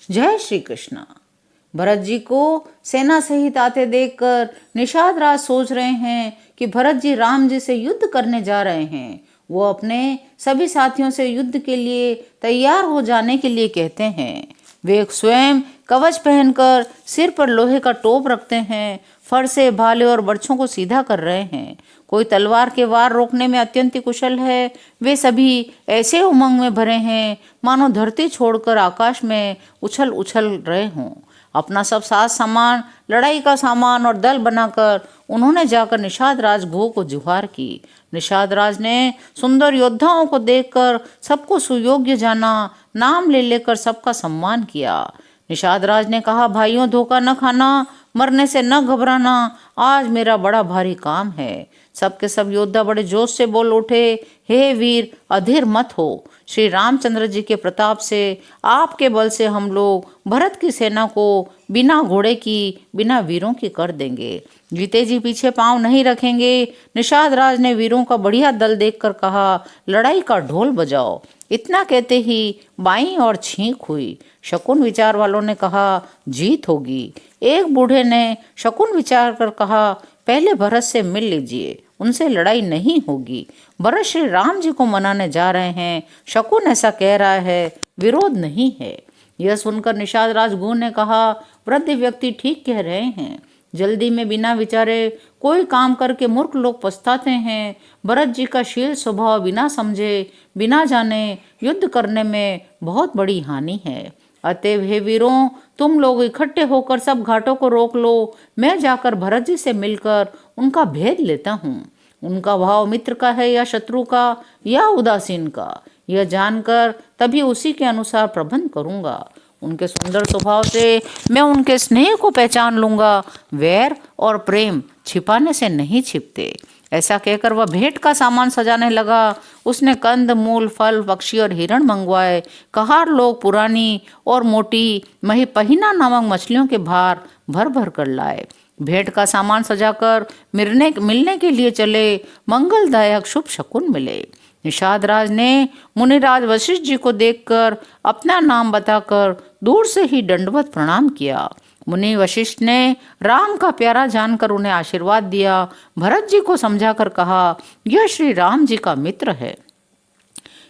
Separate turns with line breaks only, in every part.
जय श्री कृष्ण। भरत जी को सेना सहित आते देखकर निषाद राज सोच रहे हैं कि भरत जी राम जी से युद्ध करने जा रहे हैं। वो अपने सभी साथियों से युद्ध के लिए तैयार हो जाने के लिए कहते हैं। वे स्वयं कवच पहनकर सिर पर लोहे का टोप रखते हैं, फरसे, भाले और बर्छों को सीधा कर रहे हैं। कोई तलवार के वार रोकने में अत्यंत कुशल है। वे सभी ऐसे उमंग में भरे हैं मानो धरती छोड़कर आकाश में उछल उछल रहे हों। अपना सब साथ सामान, लड़ाई का सामान और दल बनाकर उन्होंने जाकर निषाद राज गुह को जुहार की। निषाद राज ने सुंदर योद्धाओं को देखकर सबको सुयोग्य जाना, नाम ले लेकर सबका सम्मान किया। निषाद राज ने कहा, भाइयों, धोखा न खाना, मरने से न घबराना, आज मेरा बड़ा भारी काम है। सबके सब योद्धा बड़े जोश से बोल उठे, हे वीर, अधीर मत हो। श्री रामचंद्र जी के प्रताप से, आपके बल से हम लोग भरत की सेना को बिना घोड़े की, बिना वीरों की कर देंगे। जीते जी पीछे पांव नहीं रखेंगे। निषाद राज ने वीरों का बढ़िया दल देखकर कहा, लड़ाई का ढोल बजाओ। इतना कहते ही बाईं और छींक हुई। शकुन विचार वालों ने कहा, जीत होगी। एक बूढ़े ने शकुन विचार कर कहा, पहले भरत से मिल लीजिए, उनसे लड़ाई नहीं होगी। भरत श्री राम जी को मनाने जा रहे हैं। शकुन ऐसा कह रहा है, विरोध नहीं है। यह सुनकर निषाद राज गुह ने कहा, वृद्ध व्यक्ति ठीक कह रहे हैं। जल्दी में बिना विचारे कोई काम करके मूर्ख लोग पछताते हैं। भरत जी का शील स्वभाव बिना समझे, बिना जाने युद्ध करने में बहुत बड़ी हानि है। अतएव हे वीरों, तुम लोग इकट्ठे होकर सब घाटों को रोक लो। मैं जाकर भरत जी से मिलकर उनका भेद लेता हूँ। उनका भाव मित्र का है या शत्रु का या उदासीन का, यह जानकर तभी उसी के अनुसार प्रबंध करूँगा। उनके सुंदर स्वभाव से मैं उनके स्नेह को पहचान लूँगा। वैर और प्रेम छिपाने से नहीं छिपते। ऐसा कहकर वह भेंट का सामान सजाने लगा। उसने कंद, मूल, फल, पक्षी और हिरण मंगवाए। कहार लोग पुरानी और मोटी पहिना नामक मछलियों के भार भर भर कर लाए। भेंट का सामान सजाकर मिलने के लिए चले। मंगलदायक शुभ शकुन मिले। निषाद राज ने मुनिराज वशिष्ठ जी को देखकर अपना नाम बताकर दूर से ही दंडवत प्रणाम किया। मुनि वशिष्ठ ने राम का प्यारा जानकर उन्हें आशीर्वाद दिया। भरत जी को समझाकर कहा, यह श्री राम जी का मित्र है।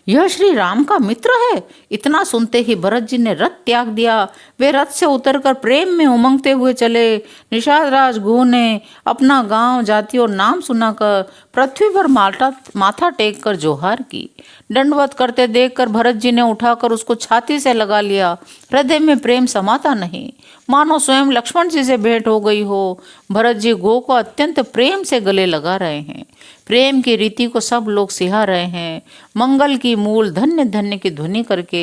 यह श्री राम का मित्र है। इतना सुनते ही भरत जी ने रथ त्याग दिया। वे रथ से उतरकर प्रेम में उमंगते हुए चले। निषाद राज गुह ने अपना गांव, जाति और नाम सुनाकर पृथ्वी पर माथा टेक कर जोहार की। दंडवत करते देखकर भरत जी ने उठाकर उसको छाती से लगा लिया। हृदय में प्रेम समाता नहीं, मानो स्वयं लक्ष्मण जी से भेंट हो गई हो। भरत जी गुह को अत्यंत प्रेम से गले लगा रहे हैं। प्रेम की रीति को सब लोग सिहा रहे हैं। मंगल की मूल धन्य धन्य की ध्वनि करके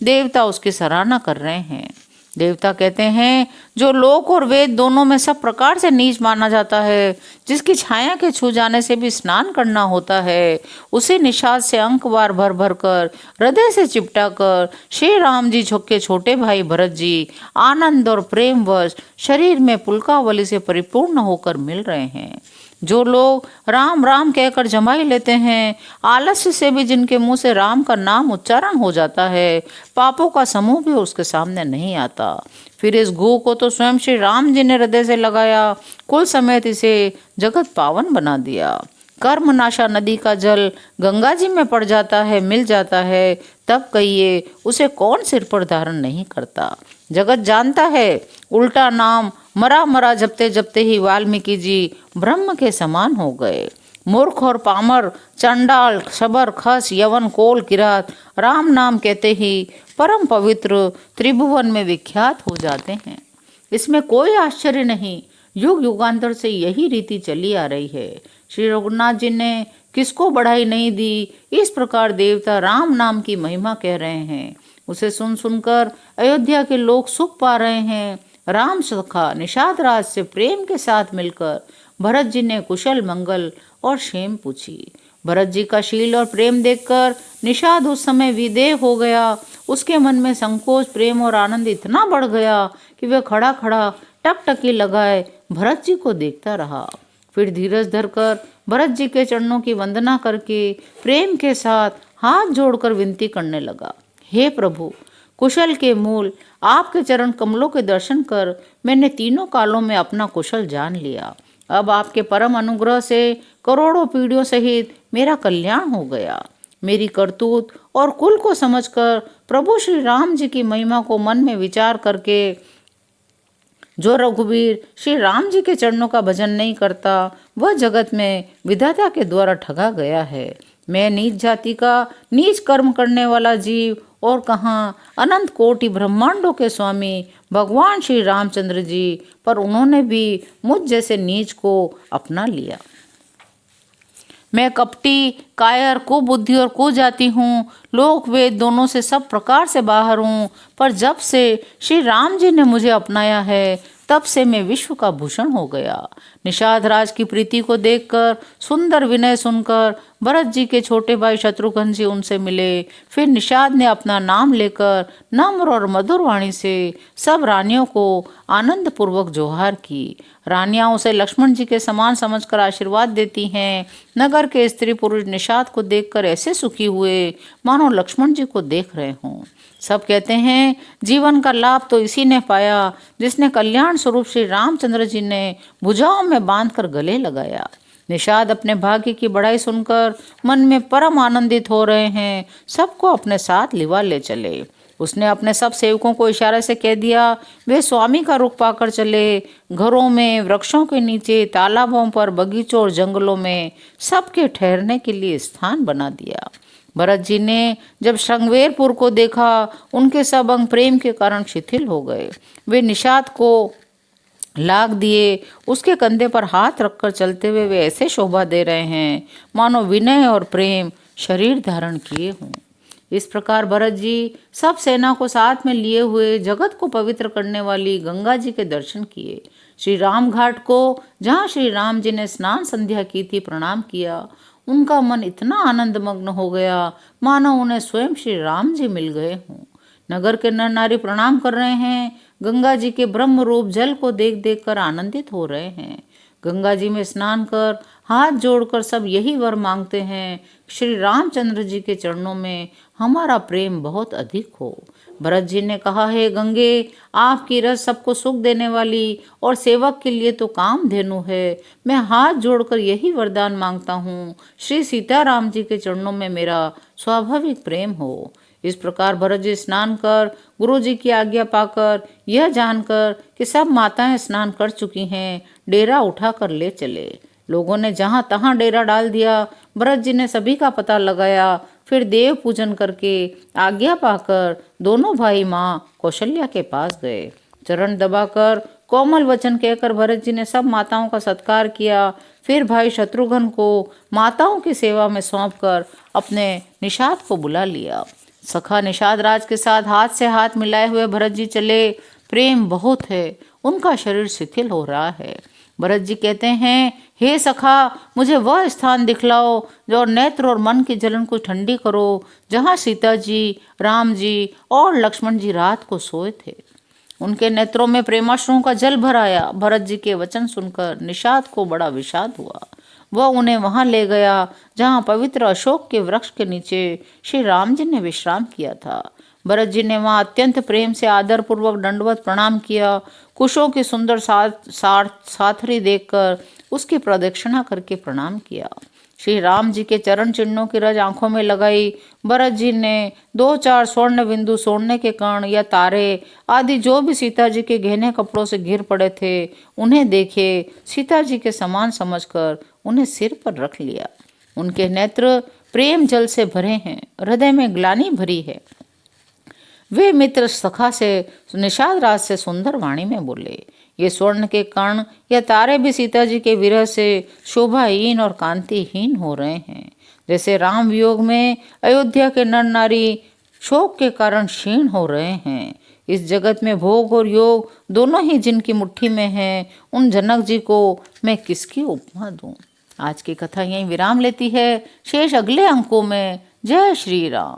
देवता उसकी सराहना कर रहे हैं। देवता कहते हैं, जो लोक और वेद दोनों में सब प्रकार से नीच माना जाता है, जिसकी छाया के छू जाने से भी स्नान करना होता है, उसे निषाद से अंकवार भर भर कर, हृदय से चिपटा कर श्री राम जी के छोटे भाई भरत जी आनंद और प्रेमवश शरीर में पुलकावली से परिपूर्ण होकर मिल रहे हैं। जो लोग राम राम कहकर जमाई लेते हैं, आलस्य से भी जिनके मुंह से राम का नाम उच्चारण हो जाता है, पापों का समूह भी उसके सामने नहीं आता। फिर इस गुह को तो स्वयं श्री राम जी ने हृदय से लगाया, कुल समेत इसे जगत पावन बना दिया। कर्मनाशा नदी का जल गंगा जी में पड़ जाता है, मिल जाता है, तब कहिए उसे कौन सिर पर धारण नहीं करता। जगत जानता है, उल्टा नाम मरा मरा जपते जपते ही वाल्मीकि जी ब्रह्म के समान हो गए। मूर्ख और पामर, चंडाल, शबर, खस, यवन, कोल, किरात राम नाम कहते ही परम पवित्र त्रिभुवन में विख्यात हो जाते हैं। इसमें कोई आश्चर्य नहीं, युग युगांतर से यही रीति चली आ रही है। श्री रघुनाथ जी ने किसको बढ़ाई नहीं दी। इस प्रकार देवता राम नाम की महिमा कह रहे हैं। उसे सुन सुनकर अयोध्या के लोग सुख पा रहे हैं। राम सखा निषाद राज से प्रेम के साथ मिलकर भरत जी ने कुशल मंगल और क्षेम पूछी। भरत जी का शील और प्रेम देखकर निषाद उस समय विदेह हो गया। उसके मन में संकोच, प्रेम और आनंद इतना बढ़ गया कि वह खड़ा खड़ा टकटकी लगाए भरत जी को देखता रहा। फिर धीरज धरकर भरत जी के चरणों की वंदना करके प्रेम के साथ हाथ जोड़कर विनती करने लगा, हे प्रभु, कुशल के मूल आपके चरण कमलों के दर्शन कर मैंने तीनों कालों में अपना कुशल जान लिया। अब आपके परम अनुग्रह से करोड़ों पीढ़ियों सहित मेरा कल्याण हो गया। मेरी करतूत और कुल को समझकर प्रभु श्री राम जी की महिमा को मन में विचार करके जो रघुवीर श्री राम जी के चरणों का भजन नहीं करता वह जगत में विधाता के द्वारा ठगा गया है। मैं नीच जाति का नीच कर्म करने वाला जीव और कहाँ अनंत कोटि ब्रह्मांडों के स्वामी भगवान श्री रामचंद्र जी, पर उन्होंने भी मुझ जैसे नीच को अपना लिया। मैं कपटी, कायर, कुबुद्धि और कुजाति हूँ। लोक वेद दोनों से सब प्रकार से बाहर हूँ, पर जब से श्री राम जी ने मुझे अपनाया है तब से मैं विश्व का भूषण हो गया। निषाद राज की प्रीति को देखकर, सुंदर विनय सुनकर भरत जी के छोटे भाई शत्रुघ्न जी उनसे मिले। फिर निषाद ने अपना नाम लेकर नम्र और मधुर वाणी से सब रानियों को आनंद पूर्वक जोहार की। रानियां उसे लक्ष्मण जी के समान समझकर आशीर्वाद देती हैं। नगर के स्त्री पुरुष निषाद को देखकर ऐसे सुखी हुए मानो लक्ष्मण जी को देख रहे हों। सब कहते हैं जीवन का लाभ तो इसी ने पाया जिसने कल्याण स्वरूप श्री रामचंद्र जी ने भुजाओं में बांधकर गले लगाया। निषाद अपने भाग्य की बड़ाई सुनकर मन में परम आनंदित हो रहे हैं। सबको अपने साथ लिवा ले चले। उसने अपने सब सेवकों को इशारे से कह दिया वे स्वामी का रुख पाकर चले। घरों में, वृक्षों के नीचे, तालाबों पर, बगीचों और जंगलों में सबके ठहरने के लिए स्थान बना दिया। भरत जी ने जब श्रृंगवेरपुर को देखा उनके सब अंग प्रेम के कारण शिथिल हो गए। वे निषाद को लाग दिए। उसके कंधे पर हाथ रखकर चलते हुए वे ऐसे शोभा दे रहे हैं मानो विनय और प्रेम शरीर धारण किए हों। इस प्रकार भरत जी सब सेना को साथ में लिए हुए जगत को पवित्र करने वाली गंगा जी के दर्शन किए। श्री राम घाट को जहाँ श्री राम जी ने स्नान संध्या की थी प्रणाम किया। उनका मन इतना आनंदमग्न हो गया मानो उन्हें स्वयं श्री राम जी मिल गए हों। नगर के नर नारी प्रणाम कर रहे हैं। गंगा जी के ब्रह्म रूप जल को देख देख कर आनंदित हो रहे हैं। गंगा जी में स्नान कर हाथ जोड़कर सब यही वर मांगते हैं श्री रामचंद्र जी के चरणों में हमारा प्रेम बहुत अधिक हो। भरत जी ने कहा है गंगे, आपकी रस सबको सुख देने वाली और सेवक के लिए तो कामधेनु है। मैं हाथ जोड़कर यही वरदान मांगता हूँ श्री सीताराम जी के चरणों में मेरा स्वाभाविक प्रेम हो। इस प्रकार भरत जी स्नान कर गुरु जी की आज्ञा पाकर यह जानकर कि सब माताएं स्नान कर चुकी हैं डेरा उठाकर ले चले। लोगों ने जहां तहां डेरा डाल दिया। भरत जी ने सभी का पता लगाया। फिर देव पूजन करके आज्ञा पाकर दोनों भाई माँ कौशल्या के पास गए। चरण दबाकर कोमल वचन कहकर भरत जी ने सब माताओं का सत्कार किया। फिर भाई शत्रुघ्न को माताओं की सेवा में सौंपकर अपने निषाद को बुला लिया। सखा निषाद राज के साथ हाथ से हाथ मिलाए हुए भरत जी चले। प्रेम बहुत है, उनका शरीर शिथिल हो रहा है। भरत जी कहते हैं हे सखा, मुझे वह स्थान दिखलाओ जो नेत्र और मन की जलन को ठंडी करो जहाँ सीता जी, राम जी और लक्ष्मण जी रात को सोए थे। उनके नेत्रों में प्रेमाश्रुओं का जल भर आया। भरत जी के वचन सुनकर निषाद को बड़ा विषाद हुआ। वह उन्हें वहां ले गया जहां पवित्र अशोक के वृक्ष के नीचे श्री राम जी ने विश्राम किया था। भरत जी ने वहां अत्यंत प्रेम से आदरपूर्वक दंडवत प्रणाम किया। कुशों की सुंदर साथरी देखकर उसकी प्रदक्षिणा करके प्रणाम किया। श्री राम जी के चरण चिन्हों की रज आंखों में लगाई। भरत जी ने 2-4 स्वर्ण बिंदु सोने के कण या तारे आदि जो भी सीता जी के गहने कपड़ों से घिर पड़े थे उन्हें देखे। सीता जी के समान समझकर उन्हें सिर पर रख लिया। उनके नेत्र प्रेम जल से भरे हैं, हृदय में ग्लानि भरी है। वे मित्र सखा से निषाद राज से सुंदर वाणी में बोले, ये स्वर्ण के कण या तारे भी सीता जी के विरह से शोभाहीन और कांतिहीन हो रहे हैं। जैसे राम वियोग में अयोध्या के नर नारी शोक के कारण क्षीण हो रहे हैं। इस जगत में भोग और योग दोनों ही जिनकी मुट्ठी में हैं, उन जनक जी को मैं किसकी उपमा दूं। आज की कथा यहीं विराम लेती है। शेष अगले अंकों में। जय श्री राम।